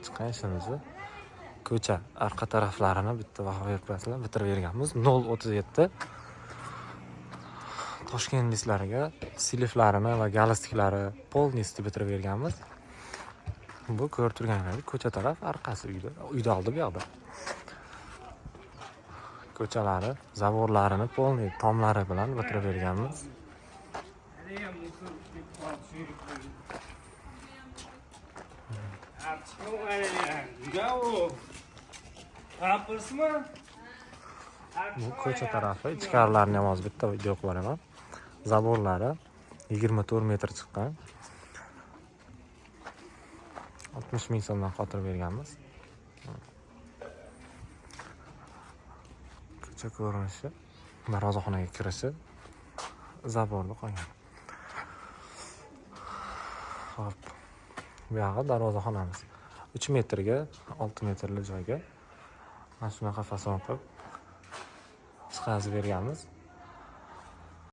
chiqqan ishimizni ko'cha arqa taraflarini bitta baho berib qo'yasizlar, bitirib berganmiz. 0.37 toshkentliklarga siliflarini va galstiklari polnisti bitirib berganmiz. Bu ko'rib turganingizdek ko'cha taraf arqasi uyda oldi bu yoqda. Ko'chalari, zavorlarini polniy tomlari bilan bitirib berganmiz. Bu ko'cha tarafi, ichkarilarini ham hozir bitta video qilib beraman. Zaborlari 24 metr chiqqan. 60 ming so'mdan qotirib berganmiz. Ko'cha ko'rinishi, darvozaxonaga kirishi zaborda qolgan. Xo'p. Bu yog'i darvozaxonamiz. 3 metrga 6 metrli joyga mana shunaqa fason qilib chiqazib berganmiz.